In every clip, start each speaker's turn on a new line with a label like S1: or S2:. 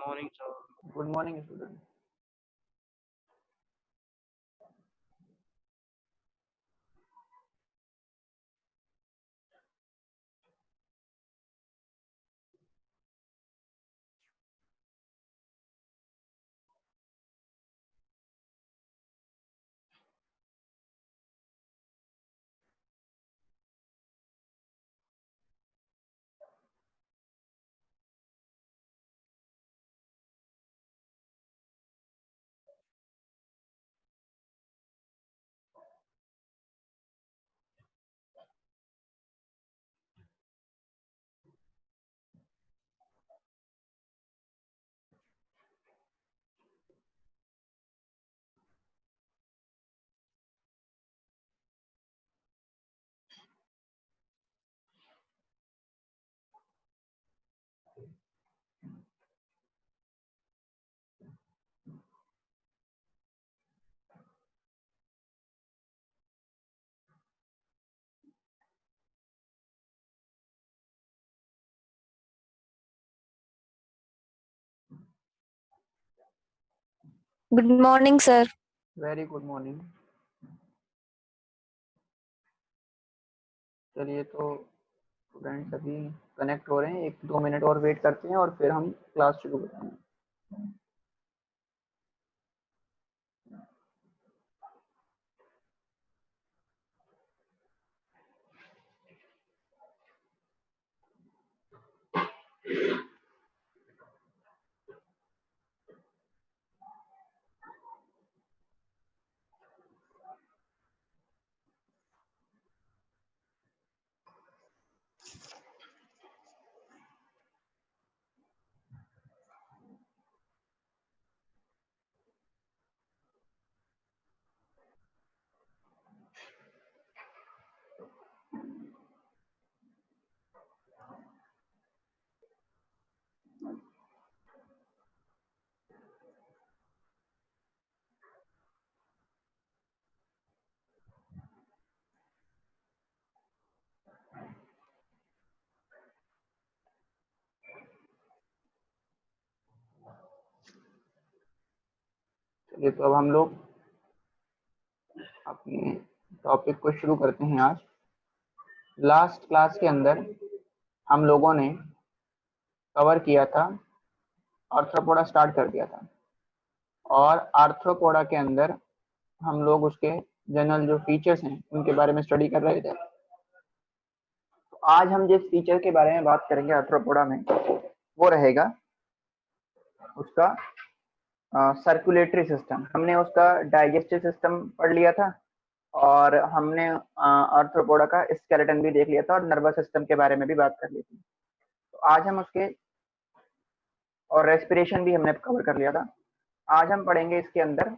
S1: morning, sir.
S2: Good morning, student.
S3: Good morning, sir.
S2: Very good morning. चलिए तो students अभी connect हो रहे हैं, 1-2 मिनट और वेट करते हैं और फिर हम क्लास शुरू करेंगे। चलिए तो अब हम लोग अपने टॉपिक को शुरू करते हैं। आज लास्ट क्लास के अंदर हम लोगों ने कवर किया था, आर्थ्रोपोडा स्टार्ट कर दिया था और आर्थ्रोपोडा के अंदर हम लोग उसके जनरल जो फीचर्स हैं उनके बारे में स्टडी कर रहे थे। तो आज हम जिस फीचर के बारे में बात करेंगे आर्थ्रोपोडा में वो रहेगा उसका सर्कुलेटरी सिस्टम। हमने उसका डाइजेस्टिव सिस्टम पढ़ लिया था और हमने आर्थ्रोपोडा का स्केलेटन भी देख लिया था और नर्वस सिस्टम के बारे में भी बात कर ली थी। तो आज हम उसके और रेस्पिरेशन भी हमने कवर कर लिया था। आज हम पढ़ेंगे इसके अंदर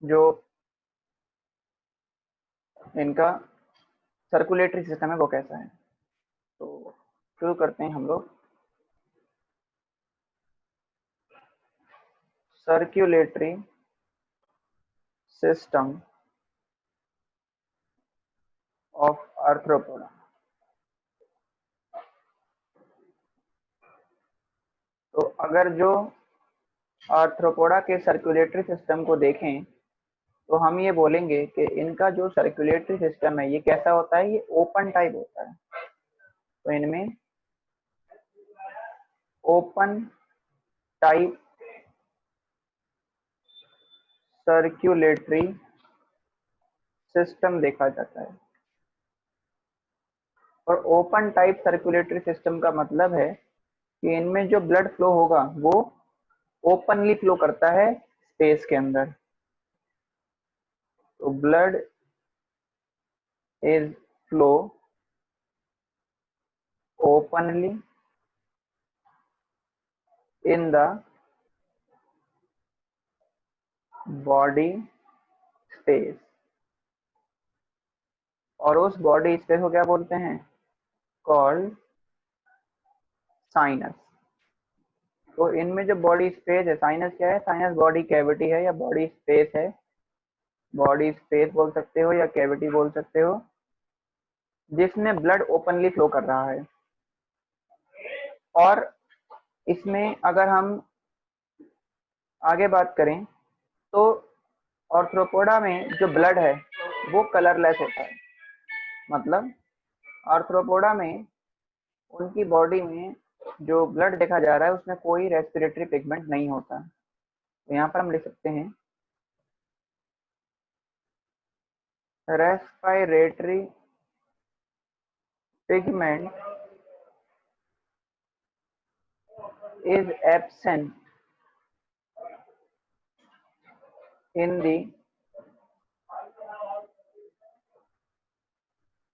S2: जो इनका सर्कुलेटरी सिस्टम है वो कैसा है। तो शुरू करते हैं हम लोग। Circulatory system of arthropoda. तो अगर जो आर्थ्रोपोडा के सर्कुलेटरी सिस्टम को देखें तो हम ये बोलेंगे कि इनका जो सर्कुलेटरी सिस्टम है ये कैसा होता है, ये ओपन टाइप होता है। तो इनमें ओपन टाइप सर्कुलेटरी सिस्टम देखा जाता है। और ओपन टाइप सर्कुलेटरी सिस्टम का मतलब है कि इनमें जो ब्लड फ्लो होगा वो ओपनली फ्लो करता है स्पेस के अंदर। तो blood is flow openly in the body space. और उस बॉडी स्पेस को क्या बोलते हैं? Called sinus. तो इनमें जो बॉडी स्पेस है, साइनस क्या है? साइनस बॉडी कैविटी है या बॉडी स्पेस है। बॉडी स्पेस बोल सकते हो या कैविटी बोल सकते हो, जिसमें ब्लड ओपनली फ्लो कर रहा है। और इसमें अगर हम आगे बात करें तो आर्थ्रोपोडा में जो ब्लड है वो कलरलेस होता है। मतलब आर्थ्रोपोडा में उनकी बॉडी में जो ब्लड देखा जा रहा है उसमें कोई रेस्पिरेटरी पिगमेंट नहीं होता। तो यहाँ पर हम लिख सकते हैं respiratory pigment is absent in the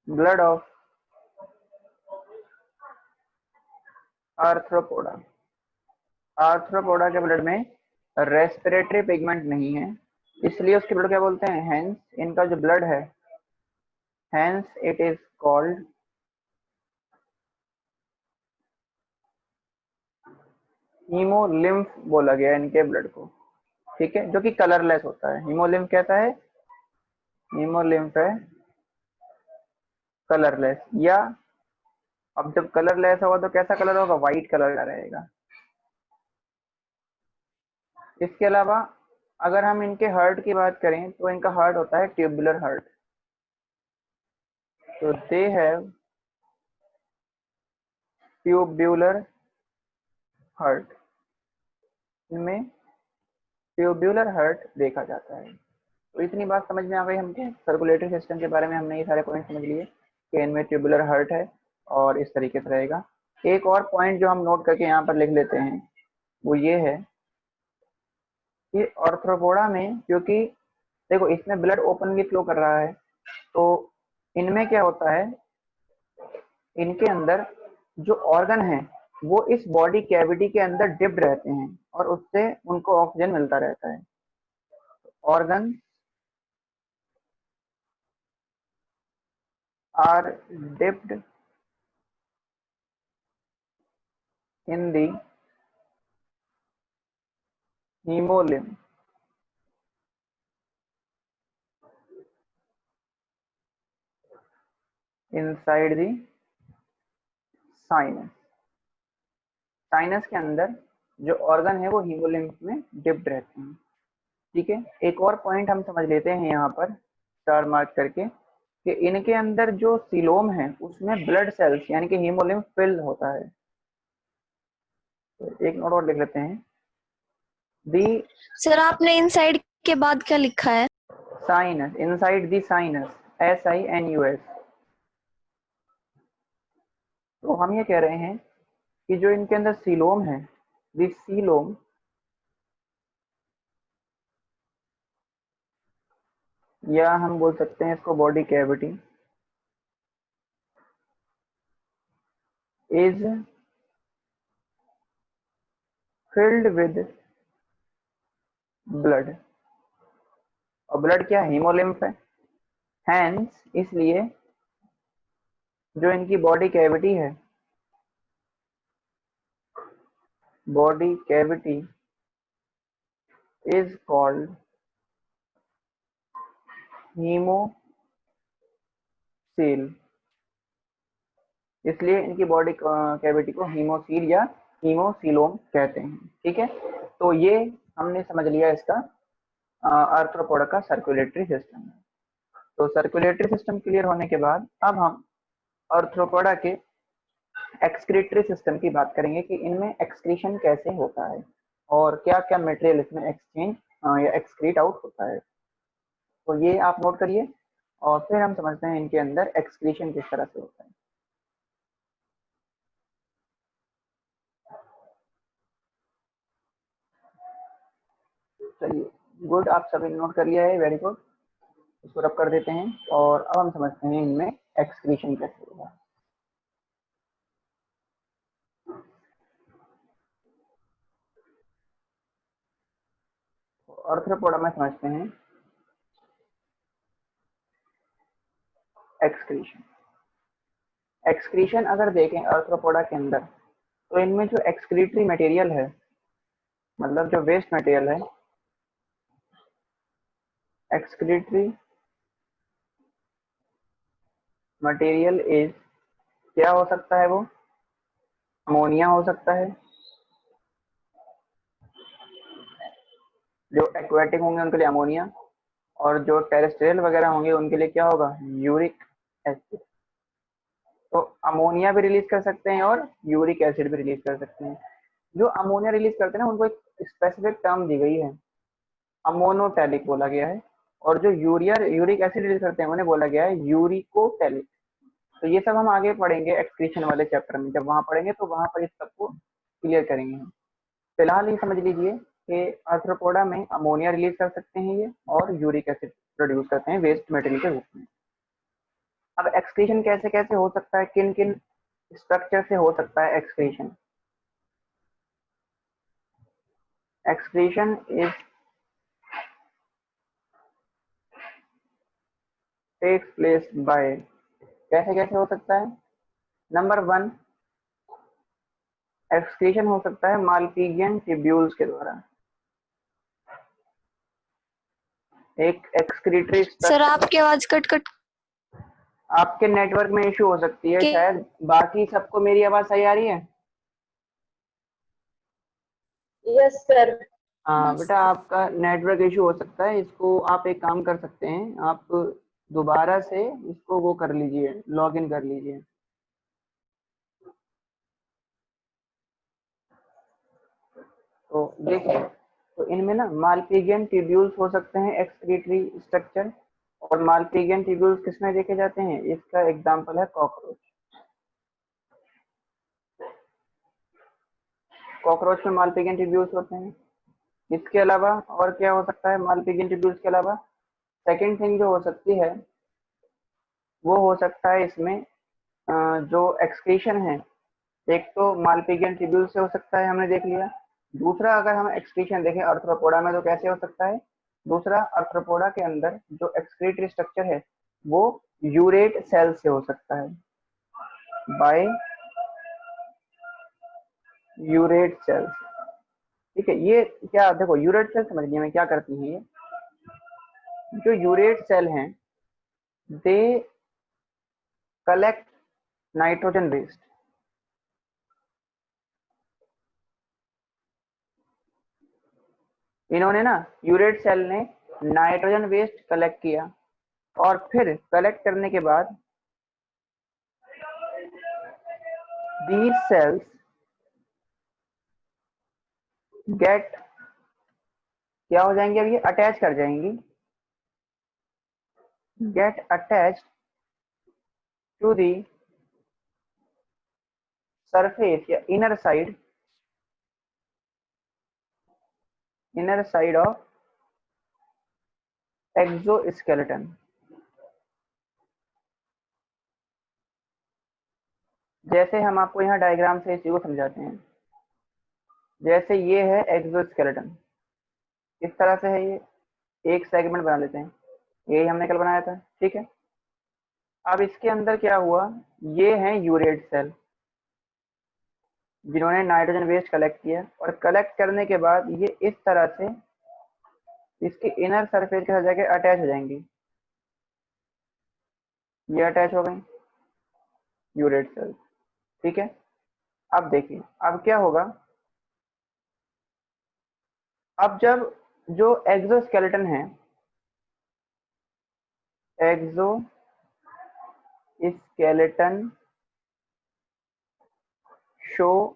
S2: blood of arthropoda. Arthropoda के ब्लड में रेस्पिरेटरी पिगमेंट नहीं है, इसलिए उसके ब्लड क्या बोलते हैं, हेंस इनका जो ब्लड है, hence it is called haemolymph बोला गया इनके ब्लड को। ठीक है, जो कि कलरलेस होता है। हीमोलिम्फ कहता है, हीमोलिम्फ है कलरलेस। या अब जब कलरलेस होगा तो कैसा कलर होगा, व्हाइट कलर का रहेगा। इसके अलावा अगर हम इनके हार्ट की बात करें तो इनका हार्ट होता है ट्यूबुलर हार्ट। तो दे हैव ट्यूब्यूलर हार्ट, इनमें ट्यूब्यूलर हार्ट देखा जाता है। तो इतनी बात समझ में आ गई हमको। सर्कुलेटरी सिस्टम के बारे में हमने ये सारे पॉइंट समझ लिए कि इनमें ट्यूबुलर हार्ट है और इस तरीके से रहेगा। एक और पॉइंट जो हम नोट करके यहाँ पर लिख लेते हैं वो ये है कि आर्थ्रोपोडा में, क्योंकि देखो इसमें ब्लड ओपनली फ्लो कर रहा है, तो इनमें क्या होता है, इनके अंदर जो ऑर्गन है वो इस बॉडी कैविटी के अंदर डिप्ड रहते हैं और उससे उनको ऑक्सीजन मिलता रहता है। Organ are dipped in the hemolymph inside the sinus। Sinus के अंदर जो ऑर्गन है वो हीमोलिम्फ में डिप्ड रहते हैं। ठीक है, एक और पॉइंट हम समझ लेते हैं यहाँ पर स्टार मार्क करके कि इनके अंदर जो सीलोम है उसमें ब्लड सेल्स यानी कि हीमोलिम्फ फिल्ड होता है। तो एक नोट और लिख लेते हैं, दी
S3: सर आपने इनसाइड के बाद क्या लिखा है?
S2: Sinus, inside the sinus, SINUS। तो हम ये कह रहे हैं कि जो इनके अंदर सीलोम है, दिस सीलोम या हम बोल सकते हैं इसको body cavity is filled with blood. और ब्लड क्या है, हीमोलिम्फ है। हैंस इसलिए जो इनकी बॉडी कैविटी है, body cavity is called haemocoel. इसलिए इनकी बॉडी कैविटी को हीमोसील या हीमोसीलोम कहते हैं। ठीक है, तो ये हमने समझ लिया इसका आर्थ्रोपोडा का सर्कुलेटरी सिस्टम। तो सर्कुलेटरी सिस्टम क्लियर होने के बाद अब हम आर्थ्रोपोडा के एक्सक्रीटरी सिस्टम की बात करेंगे कि इनमें एक्सक्रीशन कैसे होता है और क्या क्या मटेरियल इसमें एक्सचेंज या एक्सक्रीट आउट होता है। तो ये आप नोट करिए और फिर हम समझते हैं इनके अंदर एक्सक्रीशन किस तरह से होता है। चलिए गुड, आप सभी नोट कर लिया है, वेरी गुड। इसको रब कर देते हैं और अब हम समझते हैं इनमें एक्सक्रीशन कैसे होगा। आर्थ्रोपोडा में समझते हैं एक्सक्रीशन। एक्सक्रीशन अगर देखें आर्थ्रोपोडा के अंदर, तो इनमें जो एक्सक्रीटरी मटेरियल है, मतलब जो वेस्ट मटेरियल है, एक्सक्रीटरी मटेरियल इज, क्या हो सकता है वो, अमोनिया हो सकता है, जो एक्वेटिक होंगे उनके लिए अमोनिया, और जो टेरेस्ट्रियल वगैरह होंगे उनके लिए क्या होगा, यूरिक एसिड। तो अमोनिया भी रिलीज कर सकते हैं और यूरिक एसिड भी रिलीज कर सकते हैं। जो अमोनिया रिलीज करते हैं ना उनको एक स्पेसिफिक टर्म दी गई है, अमोनोटैलिक बोला गया है, और जो यूरिक एसिड रिलीज करते हैं उन्हें बोला गया है यूरिकोटैलिक। तो ये सब हम आगे पढ़ेंगे एक्सक्रीशन वाले चैप्टर में, जब वहां पढ़ेंगे तो वहां पर इस सबको क्लियर करेंगे हम। फिलहाल ये समझ लीजिए कि आर्थ्रोपोडा में अमोनिया रिलीज कर सकते हैं ये, और यूरिक एसिड प्रोड्यूस करते हैं वेस्ट मटेरियल के रूप में। अब एक्सक्रीशन कैसे कैसे हो सकता है, किन किन स्ट्रक्चर से हो सकता है excretion? Excretion is takes place by, कैसे कैसे हो सकता है? नंबर 1, एक्सक्रीशन हो सकता है माल्पीजियन ट्यूब्यूल्स के द्वारा। एक एक्सक्रीटरी
S3: सर
S2: स्ट्रक्चर,
S3: आपकी आवाज कट कट
S2: आपके नेटवर्क में इशू हो सकती है
S3: के
S2: शायद, बाकी सबको मेरी आवाज सही आ रही है?
S1: Yes sir.
S2: हाँ बेटा, आपका नेटवर्क इशू हो सकता है, इसको आप एक काम कर सकते हैं, आप दोबारा से इसको वो कर लीजिए, लॉग इन कर लीजिए। तो देखिए, तो इनमें ना माल्पीजियन ट्यूब्यूल्स हो सकते हैं एक्सक्रीटरी स्ट्रक्चर, और माल्पीजियन ट्यूब्यूल्स किसमें देखे जाते हैं? इसका एग्जांपल है कॉकरोच। कॉकरोच में माल्पीजियन ट्यूब्यूल्स होते हैं। इसके अलावा और क्या हो सकता है माल्पीजियन ट्यूब्यूल्स के अलावा? सेकेंड थिंग जो हो सकती है वो हो सकता है इसमें जो एक्सक्रीशन है, एक तो माल्पीजियन ट्यूब्यूल से हो सकता है, हमने देख लिया। दूसरा अगर हम एक्सक्रीशन देखें आर्थ्रोपोडा में तो कैसे हो सकता है? दूसरा, आर्थ्रोपोडा के अंदर जो एक्सक्रीटरी स्ट्रक्चर है वो यूरेट सेल से हो सकता है, बाय यूरेट सेल्स। ठीक है, ये क्या, देखो यूरेट सेल समझिए में क्या करती हैं ये, जो यूरेट सेल हैं दे कलेक्ट नाइट्रोजन वेस्ट। इन्होंने ना, यूरेट सेल ने नाइट्रोजन वेस्ट कलेक्ट किया, और फिर कलेक्ट करने के बाद these cells get, क्या हो जाएंगे, अब ये अटैच कर जाएंगी, get attached to the surface या inner side of exoskeleton। जैसे हम आपको यहाँ डायग्राम से इस चीज को समझाते हैं, जैसे ये है एक्सोस्केलेटन, इस तरह से है ये, एक सेगमेंट बना लेते हैं, यही हमने कल बनाया था। ठीक है, अब इसके अंदर क्या हुआ, ये है यूरेट सेल जिन्होंने नाइट्रोजन वेस्ट कलेक्ट किया, और कलेक्ट करने के बाद ये इस तरह से इसके इनर सरफेस के साथ जाके अटैच हो जाएंगी, ये अटैच हो गई यूरेट सेल। ठीक है, अब देखिए अब क्या होगा, अब जब जो एक्सोस्केलेटन है, एक्सोस्केलेटन शो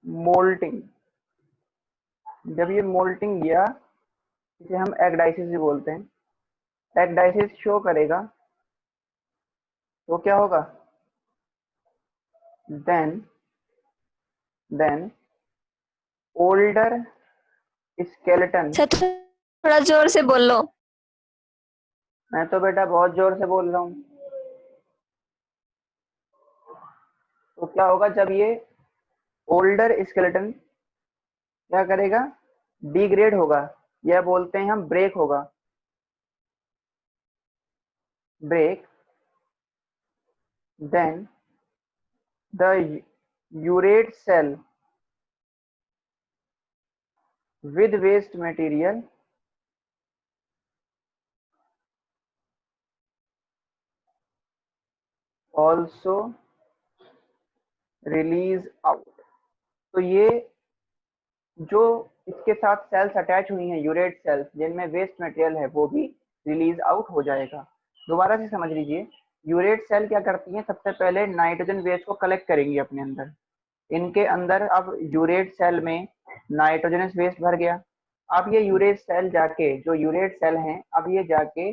S2: मोल्टिंग, जब ये मोल्टिंग गया, इसे हम एक्डाइसिस भी बोलते हैं, एक्डाइसिस शो करेगा, तो क्या होगा, देन ओल्डर स्केलेटन।
S3: सर थोड़ा जोर से बोल लो।
S2: मैं तो बेटा बहुत जोर से बोल रहा हूँ। तो क्या होगा, जब ये ओल्डर स्केलेटन क्या करेगा, डिग्रेड होगा, या बोलते हैं हम ब्रेक होगा, break, then the urate cell with waste material also release out। तो ये जो इसके साथ सेल्स अटैच हुई हैं, यूरेट सेल्स, जिनमें वेस्ट मटेरियल है, वो भी रिलीज आउट हो जाएगा। दोबारा से समझ लीजिए, यूरेट सेल क्या करती हैं, सबसे पहले नाइट्रोजन वेस्ट को कलेक्ट करेंगी अपने अंदर। इनके अंदर अब यूरेट सेल में नाइट्रोजनस वेस्ट भर गया। अब ये यूरेट सेल जाके, जो यूरेट सेल हैं, अब ये जाके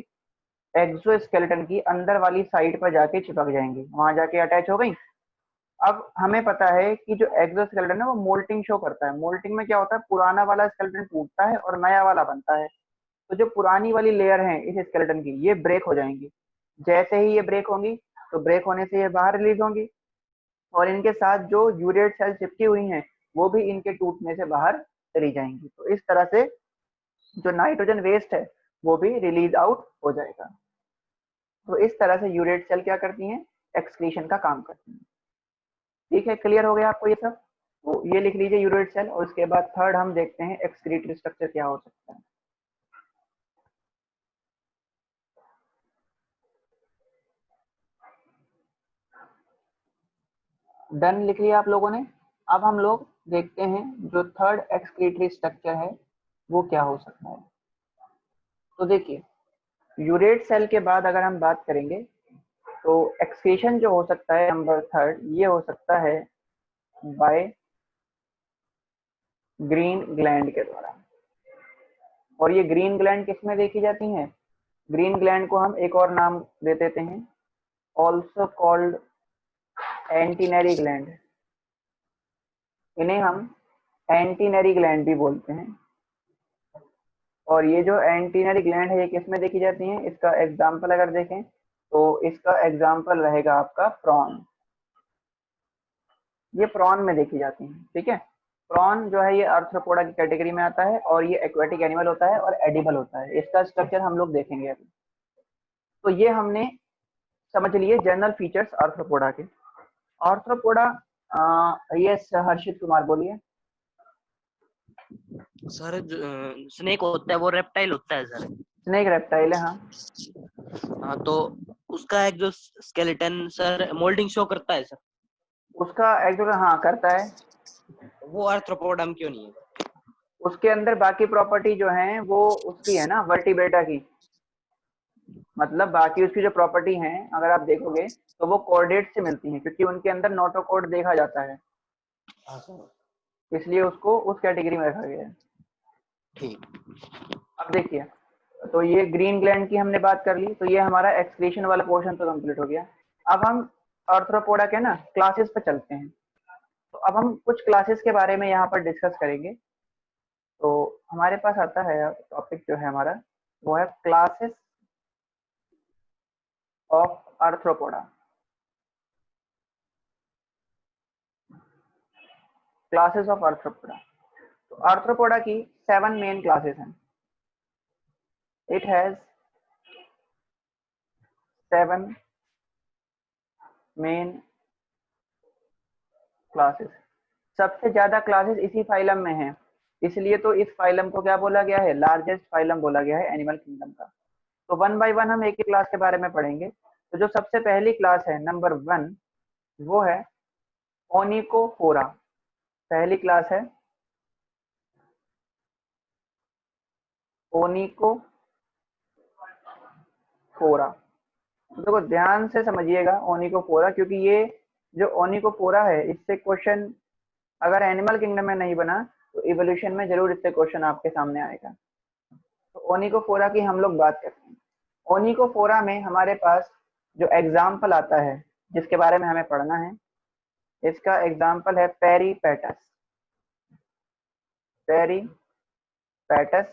S2: एक्सोस्केलेटन की अंदर वाली साइड पर जाके चिपक जाएंगी, वहां जाके अटैच हो गई। अब हमें पता है कि जो एक्सोस्केलेटन है वो मोल्टिंग शो करता है। मोल्टिंग में क्या होता है, पुराना वाला स्केलेटन टूटता है और नया वाला बनता है। तो जो पुरानी वाली लेयर है इस स्केलेटन की, ये ब्रेक हो जाएंगी। जैसे ही ये ब्रेक होंगी, तो ब्रेक होने से ये बाहर रिलीज होंगी, और इनके साथ जो यूरेट सेल चिपकी हुई हैं, वो भी इनके टूटने से बाहर चली जाएंगी। तो इस तरह से जो नाइट्रोजन वेस्ट है वो भी रिलीज आउट हो जाएगा। तो इस तरह से यूरेट सेल क्या करती हैं, एक्सक्रीशन का काम करती हैं। ठीक है, क्लियर हो गया आपको ये सब? तो ये लिख लीजिए यूरेट सेल, और उसके बाद थर्ड हम देखते हैं एक्सक्रीटरी स्ट्रक्चर क्या हो सकता है। डन लिख लिया आप लोगों ने। अब हम लोग देखते हैं जो थर्ड एक्सक्रीटरी स्ट्रक्चर है वो क्या हो सकता है। तो देखिए, यूरेट सेल के बाद अगर हम बात करेंगे तो एक्सक्रीशन जो हो सकता है नंबर थर्ड, ये हो सकता है बाय ग्रीन ग्लैंड के द्वारा। और ये ग्रीन ग्लैंड किसमें देखी जाती हैं? ग्रीन ग्लैंड को हम एक और नाम दे देते हैं, ऑल्सो कॉल्ड एंटीनरी ग्लैंड। इन्हें हम एंटीनरी ग्लैंड भी बोलते हैं। और ये जो एंटीनरी ग्लैंड है ये किसमें देखी जाती हैं? इसका एग्जाम्पल अगर देखें तो इसका एग्जाम्पल रहेगा आपका प्रॉन। ये प्रॉन में देखी जाती हैं। ठीक है, प्रॉन जो है ये आर्थ्रोपोडा की कैटेगरी में आता है, और ये एक्वेटिक एनिमल होता है और एडिबल होता है। इसका स्ट्रक्चर हम लोग देखेंगे अभी। तो ये हमने समझ लिए जनरल फीचर्स आर्थ्रोपोडा के। आर्थ्रोपोडा, यस हर्षित कुमार बोलिए।
S4: सर स्नेक होता है वो रेप्टाइल होता है सर।
S2: स्नेक रेप्टाइल है, हाँ।
S4: हाँ, तो उसका एक जो स्केलेटन सर मोल्डिंग शो करता है सर,
S2: उसका एक्चुअली हाँ करता है।
S4: वो आर्थ्रोपोडा में क्यों नहीं है?
S2: उसके अंदर बाकी प्रॉपर्टी जो है वो उसकी है ना, वर्टिब्रेटा की। मतलब बाकी उसकी जो प्रॉपर्टी हैं अगर आप देखोगे तो वो कॉर्डेट से मिलती हैं, क्योंकि उनके अंदर नोटोकॉर्ड देखा जाता है, इसलिए उसको उस कैटेगरी में रखा गया है।
S4: ठीक।
S2: अब देखिए, तो ये ग्रीन ग्लैंड की हमने बात कर ली, तो ये हमारा एक्सक्रीशन वाला पोर्शन तो कंप्लीट हो गया। अब हम आर्थ्रोपोडा के ना क्लासेस पे चलते हैं। तो अब हम कुछ क्लासेस के बारे में यहाँ पर डिस्कस करेंगे। तो हमारे पास आता है टॉपिक जो है हमारा, वो है classes of arthropoda. Classes of arthropoda. तो आर्थ्रोपोडा की 7 मेन क्लासेस हैं। It has 7 main classes. सबसे ज्यादा क्लासेस इसी फाइलम में हैं, इसलिए तो इस फाइलम को क्या बोला गया है, लार्जेस्ट फाइलम बोला गया है एनिमल किंगडम का। तो वन बाय वन हम एक ही क्लास के बारे में पढ़ेंगे। तो जो सबसे पहली क्लास है नंबर 1, वो है ओनिकोफोरा। पहली क्लास है ओनिकोफोरा। देखो ध्यान से समझिएगा ओनिकोफोरा, क्योंकि ये जो ओनिकोफोरा है इससे क्वेश्चन अगर एनिमल किंगडम में नहीं बना तो इवोल्यूशन में जरूर इससे क्वेश्चन आपके सामने आएगा। तो ओनिकोफोरा की हम लोग बात करते हैं। ओनिकोफोरा में हमारे पास जो एग्जाम्पल आता है जिसके बारे में हमें पढ़ना है, इसका एग्जाम्पल है पेरीपेटस। पेरीपेटस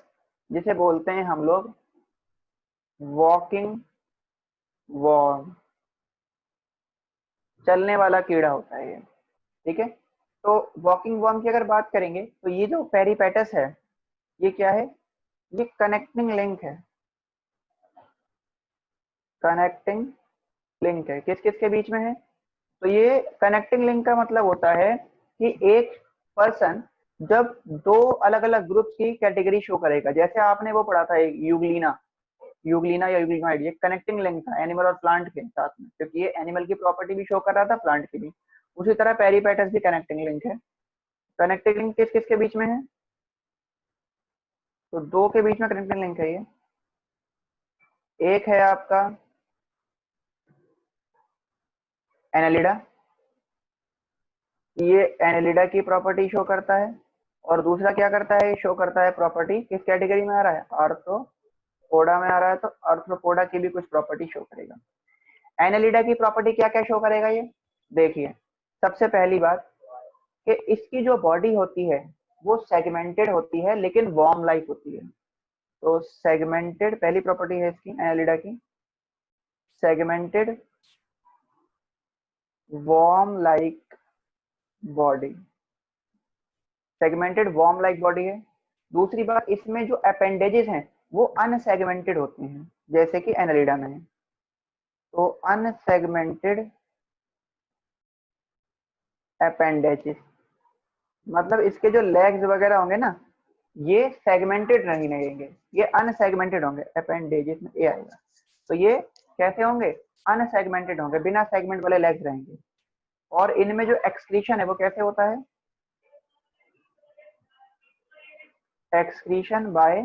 S2: जिसे बोलते हैं हम लोग वॉकिंग वॉर्म, चलने वाला कीड़ा होता है ये। ठीक है, तो वॉकिंग वॉर्म की अगर बात करेंगे तो ये जो पेरीपेटस है ये क्या है, ये कनेक्टिंग लिंक है। कनेक्टिंग लिंक है, किस किस के बीच में है? तो ये कनेक्टिंग लिंक का मतलब होता है कि एक पर्सन जब दो अलग अलग ग्रुप्स की कैटेगरी शो करेगा, जैसे आपने वो पढ़ा था यूग्लिना या यूग्लिनोइड, ये कनेक्टिंग लिंक था एनिमल और प्लांट के साथ में, क्योंकि ये एनिमल की प्रॉपर्टी भी शो कर रहा था, प्लांट की भी। उसी तरह पेरीपेटस भी कनेक्टिंग लिंक है। कनेक्टिंग लिंक किस किस के बीच में है? तो दो के बीच में कनेक्टिंग लिंक है ये। एक है आपका एनालिडा, ये एनालिडा की प्रॉपर्टी शो करता है, और दूसरा क्या करता है, शो करता है प्रॉपर्टी किस कैटेगरी में आ रहा है, आर्थ्रोपोडा में आ रहा है, तो आर्थ्रोपोडा की भी कुछ प्रॉपर्टी शो करेगा। एनालिडा की प्रॉपर्टी क्या क्या शो करेगा ये देखिए। सबसे पहली बात कि इसकी जो बॉडी होती है वो सेगमेंटेड होती है लेकिन वॉर्म लाइक होती है। तो सेगमेंटेड पहली प्रॉपर्टी है इसकी एनालिडा की, segmented worm like body, segmented worm like body है। दूसरी बात, इसमें जो अपेंडेजेस हैं वो अनसेगमेंटेड होते हैं जैसे कि एनालिडा में है। तो अनसेगमेंटेड अपेंडेजेस मतलब इसके जो लेग्स वगैरह होंगे ना, ये सेगमेंटेड नहीं रहेंगे, ये अनसेगमेंटेड होंगे। अपेंडेजेस में ए आएगा, तो ये कैसे होंगे, अनसेगमेंटेड होंगे, बिना सेगमेंट वाले लेग्स रहेंगे। और इनमें जो एक्सक्रीशन है वो कैसे होता है, excretion by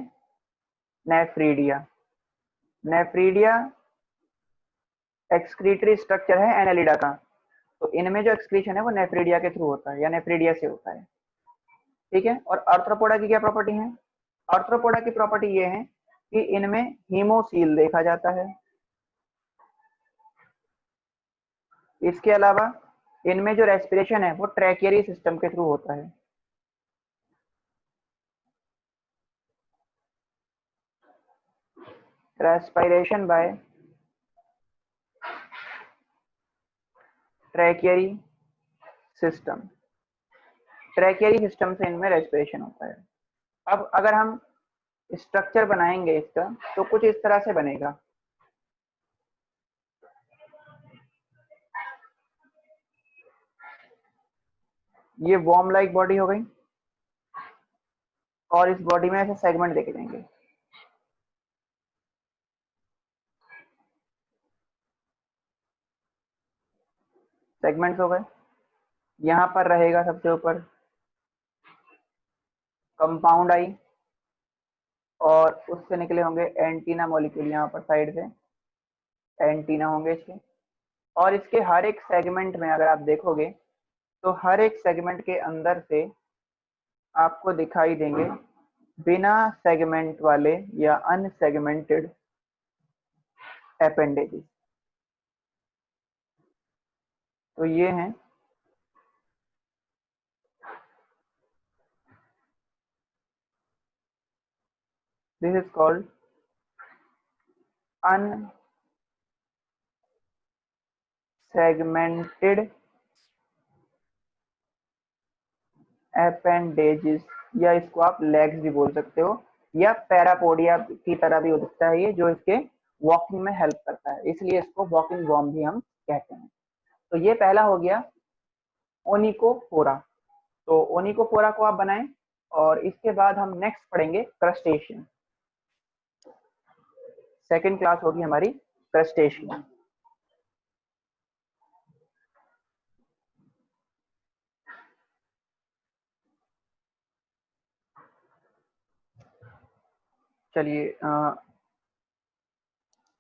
S2: nephridia. Nephridia excretory structure है एनालिडा का, तो इनमें जो एक्सक्रीशन है वो नेफ्रीडिया के थ्रू होता है या नेफ्रीडिया से होता है, ठीक है। और आर्थ्रोपोडा की क्या प्रॉपर्टी है, आर्थ्रोपोडा की प्रॉपर्टी ये है कि इनमें हीमोसील देखा जाता है। इसके अलावा इनमें जो रेस्पिरेशन है वो ट्रैकियरी सिस्टम के थ्रू होता है। रेस्पिरेशन बाय ट्रैकियरी सिस्टम, ट्रैकियरी सिस्टम से इनमें रेस्पिरेशन होता है। अब अगर हम स्ट्रक्चर बनाएंगे इसका तो कुछ इस तरह से बनेगा। ये वॉर्म लाइक बॉडी हो गई और इस बॉडी में ऐसे सेगमेंट देखे जाएंगे। सेगमेंट्स हो गए। यहां पर रहेगा सबसे ऊपर कंपाउंड आई और उससे निकले होंगे एंटीना मॉलिक्यूल, यहाँ पर साइड से एंटीना होंगे इसके। और इसके हर एक सेगमेंट में अगर आप देखोगे तो हर एक सेगमेंट के अंदर से आपको दिखाई देंगे बिना सेगमेंट वाले या अनसेगमेंटेड अपेंडेजेस। तो ये हैं this is called unsegmented appendages, या इसको आप लेग्स भी बोल सकते हो, या पैरापोडिया की तरह भी हो सकता है ये, जो इसके वॉकिंग में हेल्प करता है, इसलिए इसको वॉकिंग वॉर्म भी हम कहते हैं। तो ये पहला हो गया ओनिकोफोरा। तो ओनिकोफोरा को आप बनाएं और इसके बाद हम नेक्स्ट पढ़ेंगे क्रस्टेशियन। सेकंड क्लास होगी हमारी क्रस्टेशियन। चलिए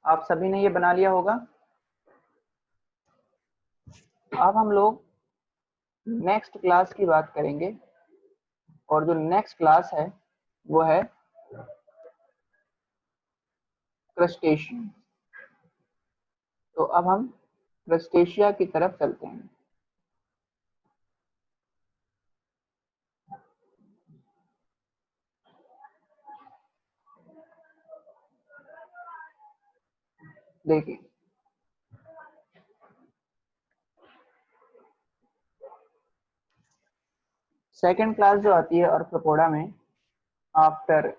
S2: आप सभी ने ये बना लिया होगा। अब हम लोग नेक्स्ट क्लास की बात करेंगे और जो नेक्स्ट क्लास है वो है क्रस्टेशियन। तो अब हम क्रस्टेशिया की तरफ चलते हैं। देखिए सेकंड क्लास जो आती है आर्थ्रोपोडा में आफ्टर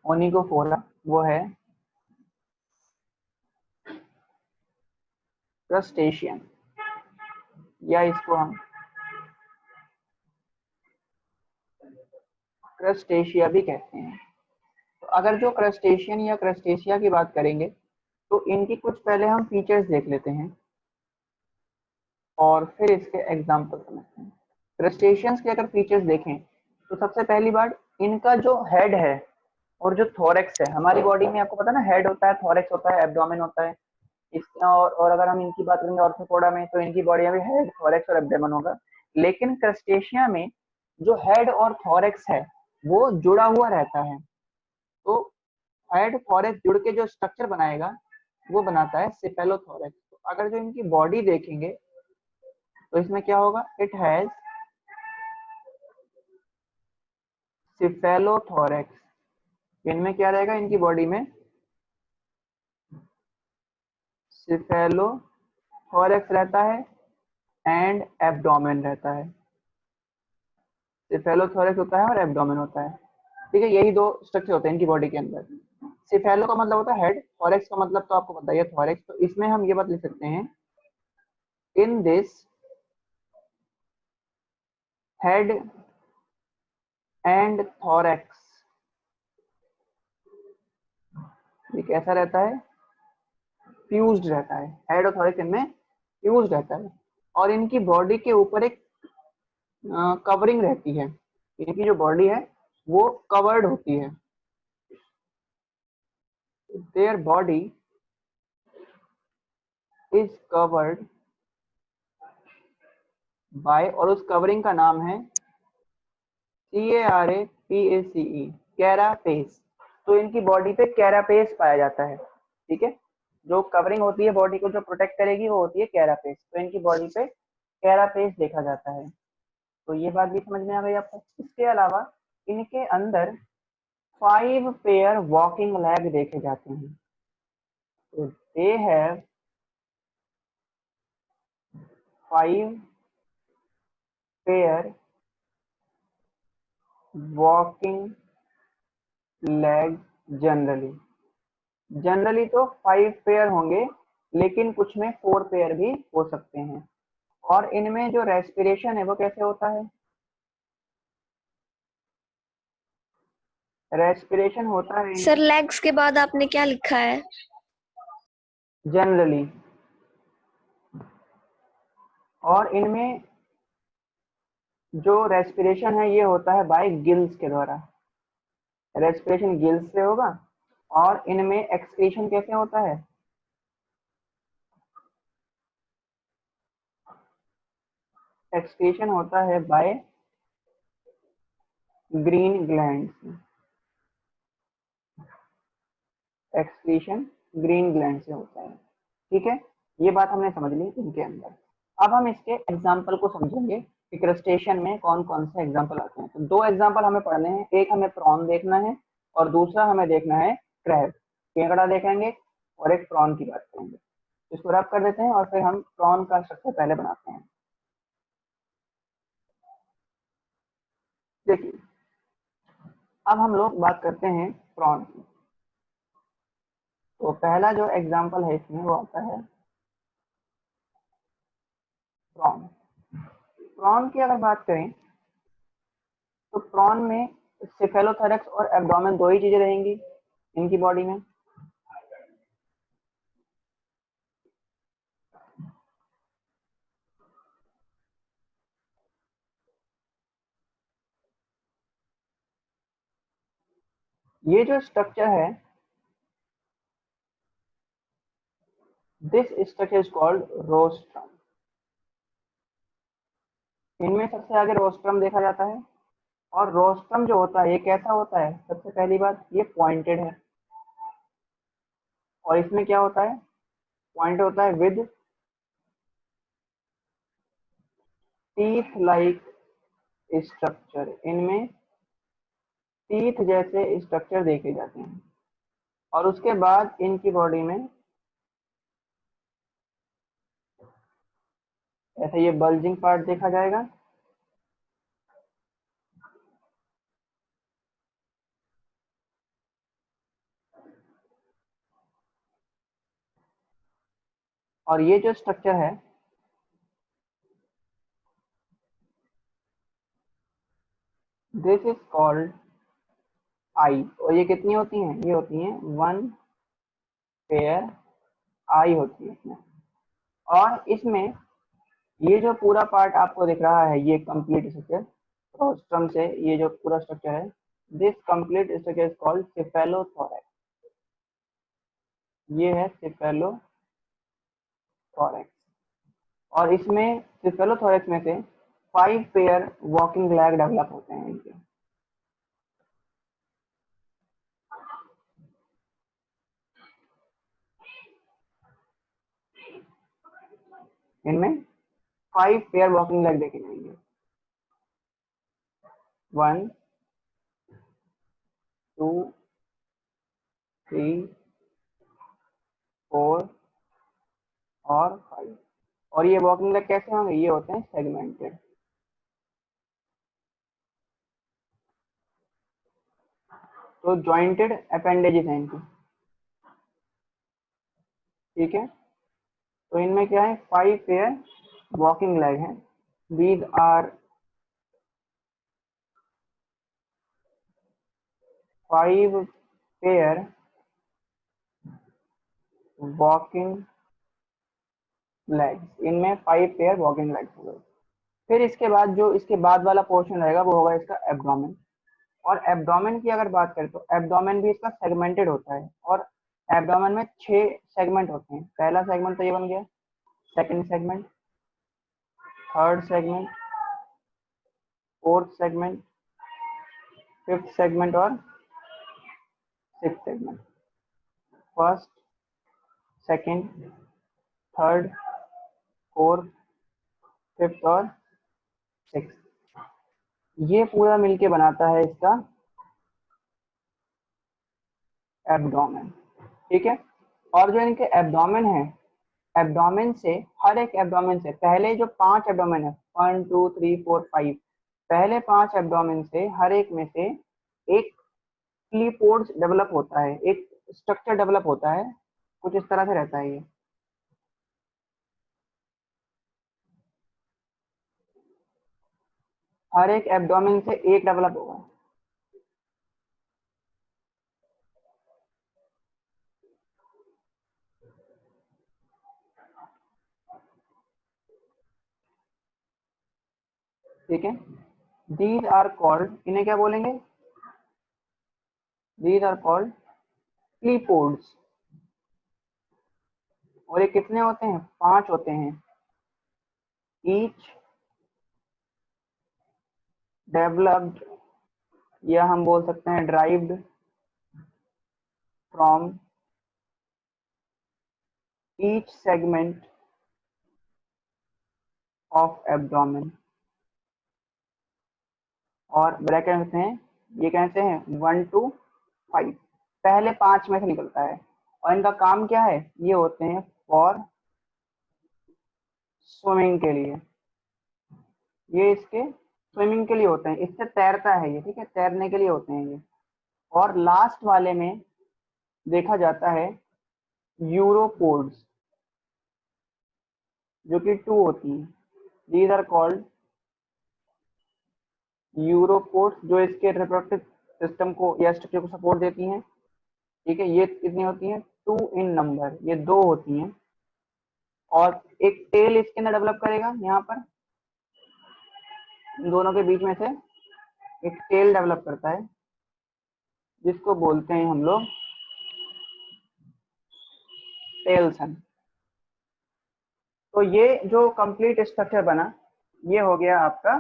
S2: ओनिकोफोरा वो है क्रस्टेशियन, या इसको हम क्रस्टेशिया भी कहते हैं। तो अगर जो क्रस्टेशियन या क्रस्टेशिया की बात करेंगे तो इनकी कुछ पहले हम फीचर्स देख लेते हैं और फिर इसके एग्जाम्पल समझते हैं। क्रस्टेशियंस के अगर फीचर्स देखें तो सबसे पहली बात इनका जो हेड है और जो थोरेक्स है, हमारी बॉडी में आपको पता है ना, हेड होता है, थोरेक्स होता है, एब्डोमेन होता है। और अगर हम इनकी बात करेंगे ऑर्थोपोडा में, तो इनकी बॉडी में भी हेड, थोरेक्स और एब्डोमेन होगा। लेकिन क्रस्टेशिया में जो हेड और थोरेक्स है वो जुड़ा हुआ रहता है। तो हेड थोरेक्स जुड़ के जो स्ट्रक्चर बनाएगा वो बनाता है सेफेलोथोरेक्स। तो अगर जो इनकी बॉडी देखेंगे तो इसमें क्या होगा, इट हैज सेफेलोथोरेक्स। इनमें क्या रहेगा, इनकी बॉडी में सेफेलोथोरेक्स रहता है एंड एब्डोमेन रहता है। सेफेलोथोरेक्स होता है और एब्डोमेन होता है, ठीक है। यही दो स्ट्रक्चर होते हैं इनकी बॉडी के अंदर। सेफेलो का मतलब होता है हेड, थोरेक्स का मतलब तो आपको पता ही है, थोरेक्स। तो इसमें हम ये बात लिख सकते हैं, in this head and thorax, ये कैसा रहता है, फ्यूज्ड रहता है। हेड और थोरेक्स इनमें फ्यूज्ड रहता है और इनकी बॉडी के ऊपर एक कवरिंग रहती है। इनकी जो बॉडी है वो कवर्ड होती है। Their body is covered by, और उस कवरिंग का नाम है CARAPACE, कैरापेस। तो इनकी बॉडी पे कैरापेस पाया जाता है, ठीक है। जो कवरिंग होती है बॉडी को, जो प्रोटेक्ट करेगी, वो होती है कैरापेस। तो इनकी बॉडी पे कैरापेस देखा जाता है। तो ये बात भी समझ में आ गई आपको। इसके अलावा इनके अंदर 5 पेयर वॉकिंग लेग देखे जाते हैं। तो they have 5 pair walking leg. Generally तो 5 पेयर होंगे, लेकिन कुछ में 4 पेयर भी हो सकते हैं। और इनमें जो रेस्पिरेशन है वो कैसे होता है, रेस्पिरेशन होता है
S3: सर लेग्स के बाद आपने क्या लिखा है?
S2: जनरली। और इनमें जो रेस्पिरेशन है ये होता है बाय गिल्स के द्वारा। रेस्पिरेशन गिल्स से होगा। और इनमें एक्सक्रीशन कैसे होता है, एक्सक्रीशन होता है by green glands. Excretion green gland से होता है, ठीक है। ये बात हमने समझ ली इनके अंदर। अब हम इसके एग्जाम्पल को समझेंगे कि क्रस्टेशियन में कौन कौन से एग्जाम्पल आते हैं। तो 2 एग्जाम्पल हमें पढ़ने हैं, एक हमें प्रॉन देखना है और दूसरा हमें देखना है क्रैब। केकड़ा देखेंगे और एक प्रॉन की बात करेंगे। इसको रब कर देते हैं और फिर हम प्रॉन का स्ट्रक्चर पहले बनाते हैं। देखिए, अब हम लोग बात करते हैं प्रॉन की। तो पहला जो एग्जाम्पल है इसमें वो आता है प्रॉन। प्रॉन की अगर बात करें तो प्रॉन में सेफेलोथोरेक्स और एब्डोमेन दो ही चीजें रहेंगी इनकी बॉडी में। ये जो स्ट्रक्चर है, this structure is called rostrum. इनमें सबसे आगे रोस्ट्रम देखा जाता है। और रोस्ट्रम जो होता है ये कैसा होता है, सबसे पहली बात ये पॉइंटेड है। और इसमें क्या होता है, पॉइंट होता है विद टीथ लाइक स्ट्रक्चर। इनमें टीथ जैसे स्ट्रक्चर देखे जाते हैं। और उसके बाद इनकी बॉडी में ऐसे ये बल्जिंग पार्ट देखा जाएगा। और ये जो स्ट्रक्चर है दिस इज कॉल्ड आई। और ये कितनी होती हैं, ये होती हैं 1 पेयर आई होती है इसमें। और इसमें ये जो पूरा पार्ट आपको दिख रहा है ये कंप्लीट स्ट्रक्चर, रोस्ट्रम से ये जो पूरा स्ट्रक्चर है this complete structure is called cephalothorax. ये है सिफेलोथोरैक्स। और इसमें सिफेलोथोरैक्स में से 5 पेयर वॉकिंग लैग डेवलप होते हैं इनके। इनमें 5 पेयर वॉकिंग लैग देखे जाएंगे। 1 2 3 4 और 5। और ये वॉकिंग लेग कैसे होंगे? ये होते हैं सेगमेंटेड। तो जॉइंटेड अपेंडेजेस हैं इनकी, ठीक है। तो इनमें क्या है? 5 पेयर वॉकिंग लेग हैं। These are 5 pair walking legs. इनमें 5 पेयर वॉकिंग लेग्स हो गए। फिर इसके बाद जो इसके बाद वाला पोर्शन रहेगा वो होगा इसका एब्डोमेन। और एब्डोमेन की अगर बात करें तो एब्डोमेन भी इसका सेगमेंटेड होता है। और एब्डोमेन में 6 सेगमेंट होते हैं। पहला सेगमेंट तो ये बन गया, second segment, third segment, fourth segment, fifth segment और sixth segment. First, second, third, fourth, fifth और सिक्स्थ, ये पूरा मिलके बनाता है इसका एब्डोमेन, ठीक है। और जो इनके एब्डोमेन है, एब्डोमेन से हर एक एब्डोमेन से पहले जो 5 एब्डोमेन है 1 2 3 4 5, पहले 5 एब्डोमेन से हर एक में से एक क्लीपोड्स डेवलप होता है, एक स्ट्रक्चर डेवलप होता है। कुछ इस तरह से रहता है ये। हर एक एब्डोमेन से एक डेवलप होगा। ठीक है। दीज आर कॉल्ड, इन्हें क्या बोलेंगे? These are called pleopods. और ये कितने होते हैं? 5 होते हैं। ईच डेवलप्ड, या हम बोल सकते हैं derived from each segment of abdomen. और ब्रैकेट में हैं, ये कैसे हैं? 1 to 5, पहले 5 में से निकलता है। और इनका काम क्या है? ये होते हैं फॉर स्विमिंग के लिए। ये इसके स्विमिंग के लिए होते हैं, इससे तैरता है ये, ठीक है, तैरने के लिए होते हैं ये। और लास्ट वाले में देखा जाता है यूरोपोड्स, जो कि 2 होती हैं। दीज आर कॉल्ड यूरोपोड्स, जो इसके रिप्रोडक्टिव सिस्टम को या स्ट्रक्चर को सपोर्ट देती हैं, ठीक है। ये कितनी होती हैं? 2 इन नंबर, ये 2 होती हैं। और एक टेल इसके अंदर डेवलप करेगा, यहाँ पर इन दोनों के बीच में से एक टेल डेवलप करता है, जिसको बोलते हैं हम लोग टेल्सन। तो ये जो कंप्लीट स्ट्रक्चर बना, ये हो गया आपका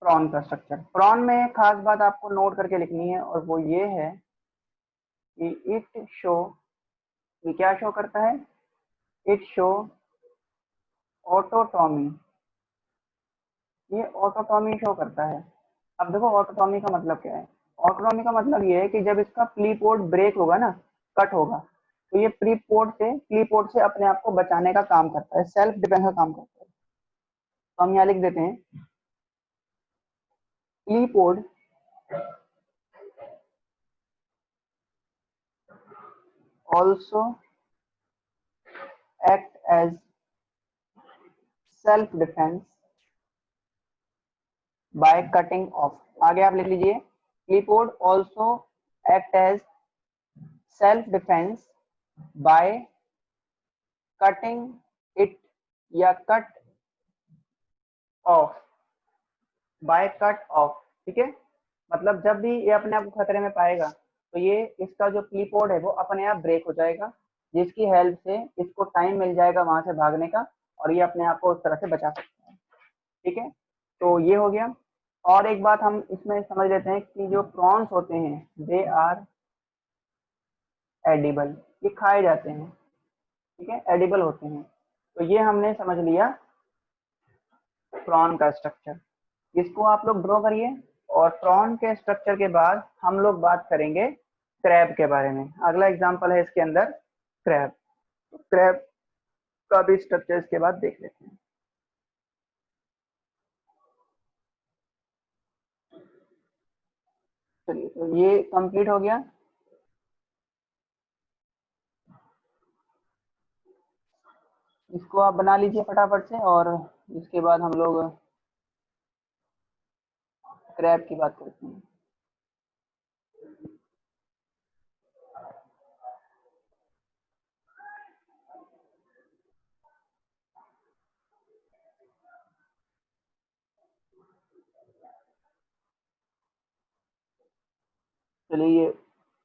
S2: प्रॉन का स्ट्रक्चर। प्रॉन में एक खास बात आपको नोट करके लिखनी है, और वो ये है कि इट शो, ये क्या शो करता है? इट शो ऑटोटॉमी, ये ऑटोटॉमी शो करता है। अब देखो ऑटोटॉमी का मतलब क्या है? ऑटोटॉमी का मतलब ये है कि जब इसका प्लीपोड ब्रेक होगा ना, कट होगा, तो ये प्लीपोड से अपने आप को बचाने का काम करता है, सेल्फ डिफेंस का काम करता है। तो हम यहाँ लिख देते हैं प्लीपोड also act as self defense by cutting off। आगे आप लिख लीजिए clipboard also act as self defense by cutting it, या cut off, by cut off, ठीक है। मतलब जब भी ये अपने आप को खतरे में पाएगा तो ये इसका जो क्लीपोर्ड है वो अपने आप ब्रेक हो जाएगा, जिसकी हेल्प से इसको टाइम मिल जाएगा वहां से भागने का और ये अपने आप को उस तरह से बचा सकता है। ठीक है, तो ये हो गया। और एक बात हम इसमें समझ लेते हैं कि जो प्रॉन्स होते हैं दे आर एडिबल, ये खाए जाते हैं। ठीक है, एडिबल होते हैं। तो ये हमने समझ लिया प्रॉन का स्ट्रक्चर। इसको आप लोग ड्रॉ करिए और प्रॉन के स्ट्रक्चर के बाद हम लोग बात करेंगे क्रैब के बारे में। अगला एग्जांपल है इसके अंदर क्रैब। क्रैब का भी स्ट्रक्चर इसके बाद देख लेते हैं। चलिए, तो ये कंप्लीट हो गया। इसको आप बना लीजिए फटाफट से और इसके बाद हम लोग क्रैब की बात करते हैं। चलिए, ये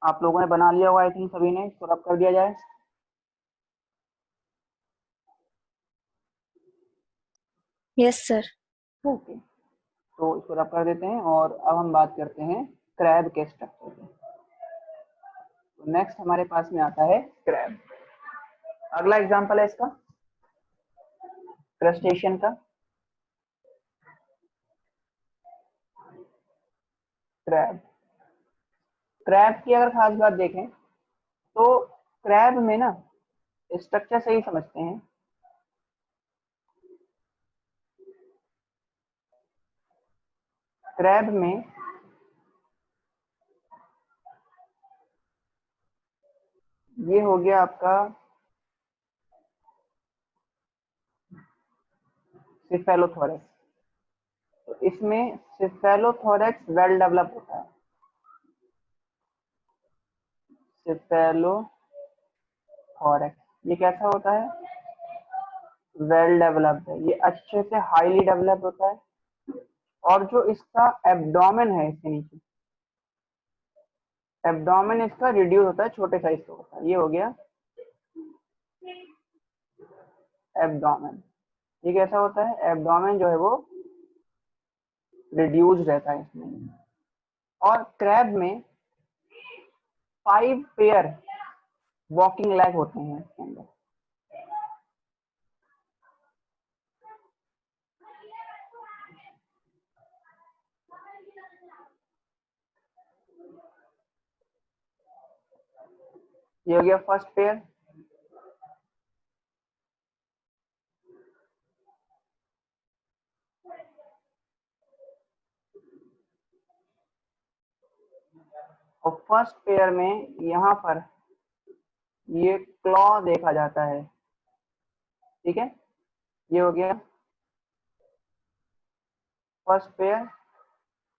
S2: आप लोगों ने बना लिया होगा आई थिंक सभी ने, इसको रब कर दिया जाए।
S3: Yes sir.
S2: ओके, तो इसको रब कर देते हैं और अब हम बात करते हैं क्रैब के स्ट्रक्चर पे। तो नेक्स्ट हमारे पास में आता है क्रैब। अगला एग्जांपल है इसका क्रस्टेशियन का। क्रैब, क्रैब की अगर खास बात देखें तो क्रैब में ना स्ट्रक्चर से ही समझते हैं। क्रैब में ये हो गया आपका सिफेलोथोरैक्स। तो इसमें सिफेलोथोरैक्स वेल डेवलप होता है। सिफेलोथोरैक्स ये कैसा होता है? वेल डेवलप्ड है, ये अच्छे से हाईली डेवलप होता है। और जो इसका एब्डोमेन है इसके नीचे, एब्डोमेन इसका रिड्यूस होता है, छोटे साइज का होता है। ये हो गया एब्डोमेन। ये कैसा होता है? एब्डोमेन जो है वो रिड्यूस रहता है इसमें। और क्रैब में 5 पेयर वॉकिंग लेग होते हैं इसके अंदर। ये हो गया फर्स्ट पेयर। और फर्स्ट पेयर में यहाँ पर ये क्लॉ देखा जाता है। ठीक है, ये हो गया फर्स्ट पेयर।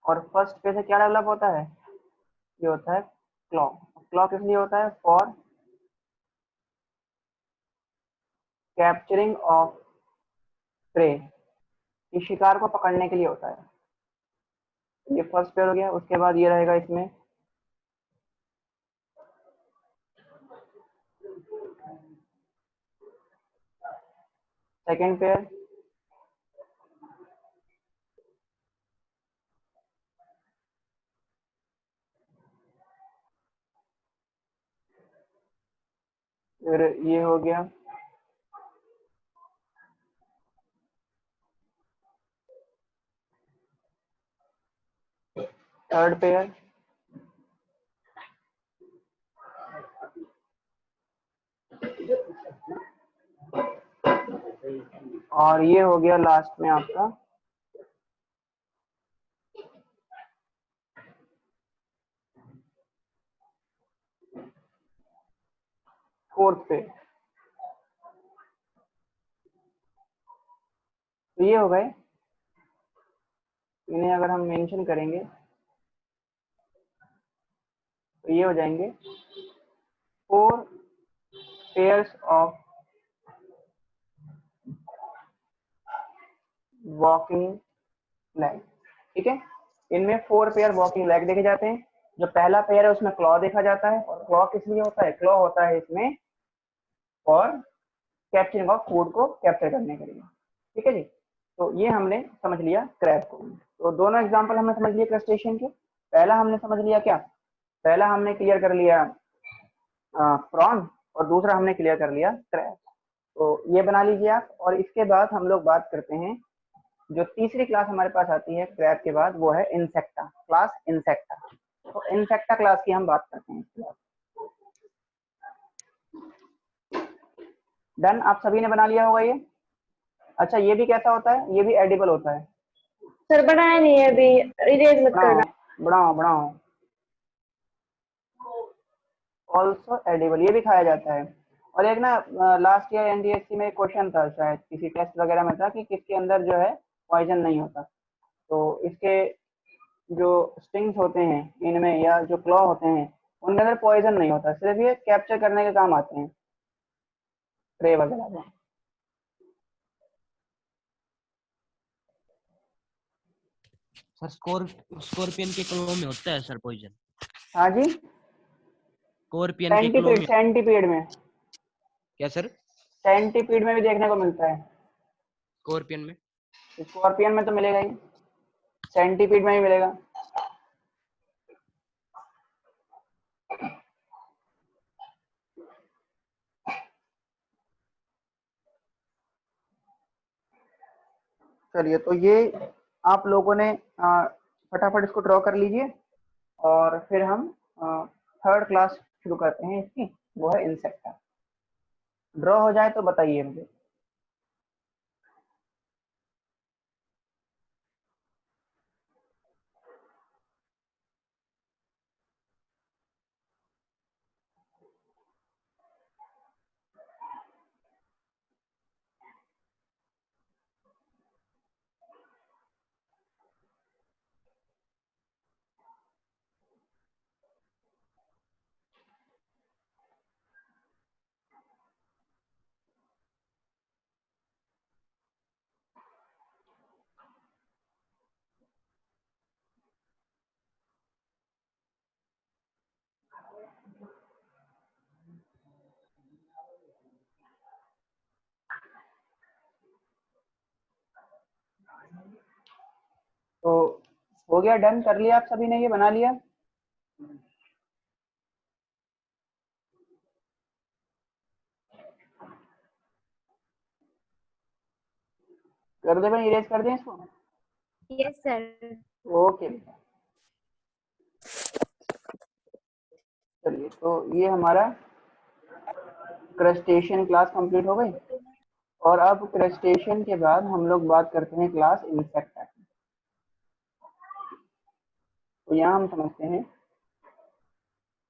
S2: और फर्स्ट पेयर से क्या डेवलप होता है? ये होता है क्लॉ। क्लॉ किस लिए होता है? फॉर कैप्चरिंग ऑफ प्रे, ये शिकार को पकड़ने के लिए होता है। ये फर्स्ट पेयर हो गया। उसके बाद ये रहेगा इसमें सेकेंड पेयर। फिर ये हो गया थर्ड पेयर। और ये हो गया लास्ट में आपका फोर्थ पेयर। तो ये हो गए, इन्हें अगर हम मेंशन करेंगे तो ये हो जाएंगे 4 पेयर्स ऑफ वॉकिंग लेग। ठीक है, इनमें 4 पेयर वॉकिंग लेग देखे जाते हैं। जो पहला पेयर है उसमें क्लॉ देखा जाता है, और क्लॉ किस लिए होता है? क्लॉ होता है इसमें और कैप्चरिंग ऑफ फूड को कैप्चर करने के लिए। ठीक है जी, तो ये हमने समझ लिया क्रैब को। तो दोनों एग्जांपल हमने समझ लिए क्रस्टेशियन के। पहला हमने समझ लिया क्या? पहला हमने क्लियर कर लिया प्रॉन, और दूसरा हमने क्लियर कर लिया क्रैब। तो ये बना लीजिए आप। और इसके बाद हम लोग बात करते हैं, जो तीसरी क्लास हमारे पास आती है क्रैब के बाद, वो है इंसेक्टा क्लास, इंसेक्टा। तो इंसेक्टा क्लास की हम बात करते हैं इसके बाद। डन, आप सभी ने बना लिया होगा ये। अच्छा, ये भी कैसा होता है? ये भी एडिबल होता है।
S1: सर बनाया नहीं है अभी, इरेज मत
S2: बढ़ाओ
S1: करना।
S2: बढ़ाओ बढ़ाओ। ऑल्सो एडिबल, ये भी खाया जाता है। और एक ना लास्ट ईयर एनडीएससी में क्वेश्चन था, शायद किसी टेस्ट वगैरह में था, कि किसके अंदर जो है पॉइजन नहीं होता। तो इसके जो स्टिंग्स होते हैं इनमें, या जो क्लॉ होते हैं उनके अंदर पॉइजन नहीं होता, सिर्फ ये कैप्चर करने के काम आते हैं, प्रे वगैरह में।
S4: सर स्कॉर्पियन के क्लो में होता है सर पॉइजन?
S2: हाँ जी,
S4: स्कॉर्पियन के क्लो में?
S2: सेंटीपीड में,
S4: क्या सर?
S2: सेंटीपीड में भी देखने को मिलता है।
S4: स्कॉर्पियन में?
S2: स्कॉर्पियन में तो मिलेगा ही, सेंटीपीड में भी मिलेगा। चलिए, तो ये आप लोगों ने फटाफट इसको ड्रॉ कर लीजिए, और फिर हम थर्ड क्लास शुरू करते हैं इसकी, वो है इंसेक्टा। ड्रॉ हो जाए तो बताइए मुझे। तो हो गया, डन कर लिया आप सभी ने, ये बना लिया। कर दे भाई, इरेज कर दें इसको।
S3: Yes sir.
S2: ओके, चलिए, तो ये हमारा क्रस्टेशियन क्लास कंप्लीट हो गई। और अब क्रस्टेशियन के बाद हम लोग बात करते हैं क्लास इंसेक्टा की। तो यहाँ हम समझते हैं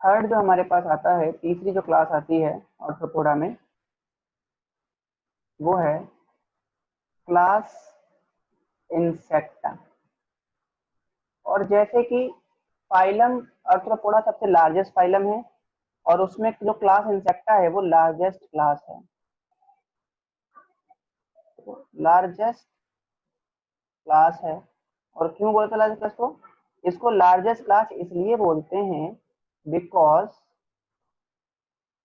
S2: थर्ड जो हमारे पास आता है, तीसरी जो क्लास आती है आर्थ्रोपोडा में, वो है क्लास इंसेक्टा। और जैसे कि फाइलम आर्थ्रोपोडा सबसे लार्जेस्ट फाइलम है, और उसमें जो क्लास इंसेक्टा है वो लार्जेस्ट क्लास है। लार्जेस्ट क्लास है। और क्यों बोलते हैं लार्जेस्ट क्लास को? इसको लार्जेस्ट क्लास इसलिए बोलते हैं because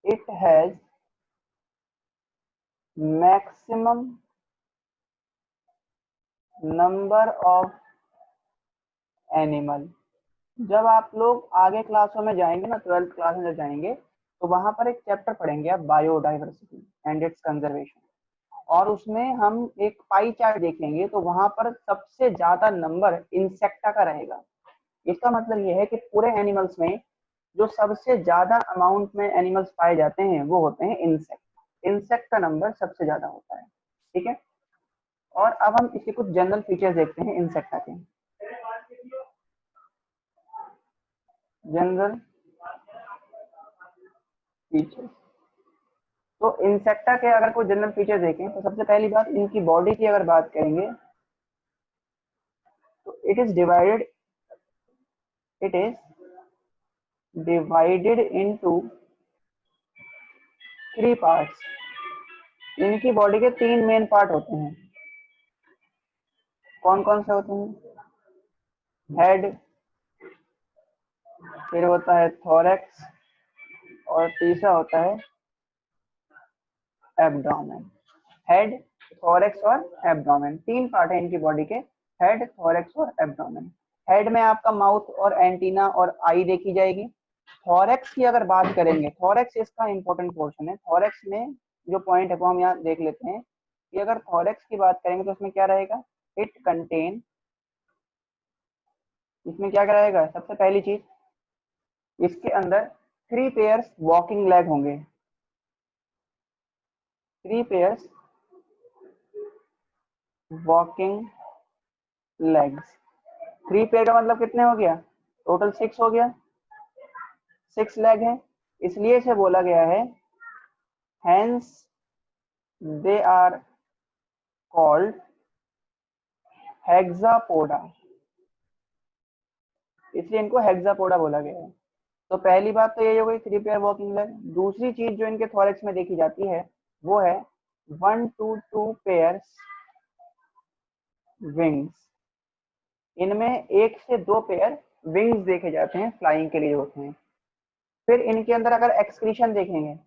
S2: it has maximum number of animal. जब आप लोग आगे क्लासों में जाएंगे ना, 12th क्लास में जब जाएंगे, तो वहां पर एक चैप्टर पढ़ेंगे आप, बायोडाइवर्सिटी एंड इट्स कंजर्वेशन। और उसमें हम एक पाई चार्ट देखेंगे, तो वहां पर सबसे ज्यादा नंबर इंसेक्टा का रहेगा। इसका मतलब यह है कि पूरे एनिमल्स में जो सबसे ज्यादा अमाउंट में एनिमल्स पाए जाते हैं वो होते हैं इंसेक्ट। इंसेक्ट का नंबर सबसे ज्यादा होता है। ठीक है, और अब हम इसके कुछ जनरल फीचर्स देखते हैं इंसेक्टा के। जनरल फीचर्स, तो इंसेक्टा के अगर कोई जनरल फीचर देखें, तो सबसे पहली बात, इनकी बॉडी की अगर बात करेंगे, तो it is divided into 3 parts. इनकी बॉडी के 3 मेन पार्ट होते हैं। कौन कौन से होते हैं? हेड, फिर होता है थोरैक्स, और तीसरा होता है एब्डोमेन। हेड, थोरैक्स और एब्डोमेन, 3 पार्ट है इनकी बॉडी के, हेड, थोरैक्स और एब्डोमेन। हेड में आपका माउथ और एंटीना और आई देखी जाएगी। थोरैक्स की अगर बात करेंगे, थोरैक्स इसका इंपॉर्टेंट पोर्शन है। थोरैक्स में जो पॉइंट है वो हम यहाँ देख लेते हैं कि अगर थोरैक्स की बात करेंगे तो इसमें क्या रहेगा, इट कंटेन, इसमें क्या रहेगा, सबसे पहली चीज इसके अंदर 3 पेयर्स वॉकिंग लेग होंगे, 3 पेयर्स वॉकिंग लेग्स। 3 पेयर का मतलब कितने हो गया, टोटल 6 हो गया, 6 लेग है, इसलिए इसे बोला गया है hence they are called Hexapoda, इसलिए इनको हेक्सापोडा बोला गया है। तो पहली बात तो ये हो गई 3 पेयर वॉकिंग लेग। दूसरी चीज जो इनके थोरैक्स में देखी जाती है वो है 1 to 2 पेयर्स विंग्स, इनमें 1 से 2 पेयर विंग्स देखे जाते हैं, फ्लाइंग के लिए होते हैं। फिर इनके अंदर अगर एक्सक्रीशन देखेंगे,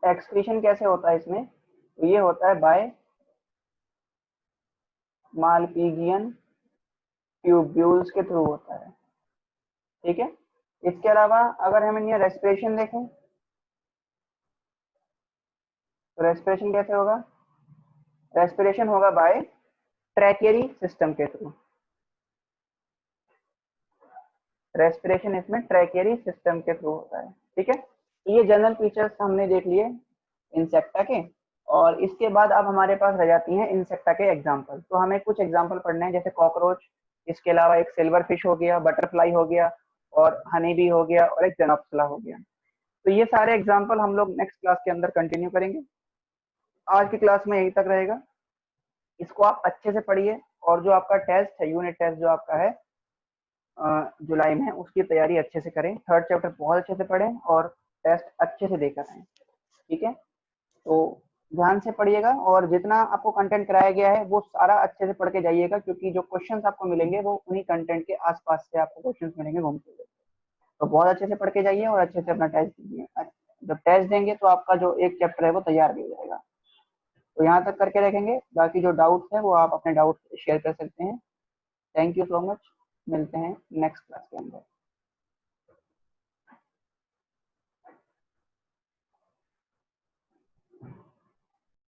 S2: एक्सक्रीशन कैसे होता है इसमें, तो ये होता है बाय मालपीजियन ट्यूब्यूल्स के थ्रू होता है, ठीक है। इसके अलावा अगर हम इनमें रेस्पिरेशन देखें तो रेस्पिरेशन कैसे होगा, रेस्पिरेशन होगा बाय ट्रैकेरी सिस्टम के थ्रू, रेस्पिरेशन इसमें ट्रैकेरी सिस्टम के थ्रू होता है, ठीक है। ये जनरल फीचर्स हमने देख लिए इंसेक्टा के, और इसके बाद अब हमारे पास रह जाती हैं इंसेक्टा के एग्जाम्पल। तो हमें कुछ एग्जाम्पल पढ़ने हैं, जैसे कॉकरोच, इसके अलावा एक सिल्वर फिश हो गया, बटरफ्लाई हो गया, और हनी बी हो गया, और एक जेनोप्सिला हो गया। तो ये सारे एग्जाम्पल हम लोग नेक्स्ट क्लास के अंदर कंटिन्यू करेंगे। आज की क्लास में यही तक रहेगा, इसको आप अच्छे से पढ़िए, और जो आपका टेस्ट है, यूनिट टेस्ट जो आपका है जुलाई में, उसकी तैयारी अच्छे से करें। 3rd चैप्टर बहुत अच्छे से पढ़ें और टेस्ट अच्छे से देकर आएं, ठीक है। तो ध्यान से पढ़िएगा, और जितना आपको कंटेंट कराया गया है वो सारा अच्छे से पढ़ के जाइएगा, क्योंकि जो क्वेश्चंस आपको मिलेंगे वो उन्हीं कंटेंट के आसपास से आपको क्वेश्चंस मिलेंगे घूमते हुए। तो बहुत अच्छे से पढ़ के जाइए और अच्छे से अपना टेस्ट दीजिए। जब टेस्ट देंगे तो आपका जो एक चैप्टर है वो तैयार भी हो जाएगा। तो यहाँ तक करके रखेंगे, बाकी जो डाउट्स है वो आप अपने डाउट्स शेयर कर सकते हैं। थैंक यू सो मच, मिलते हैं नेक्स्ट क्लास के अंदर।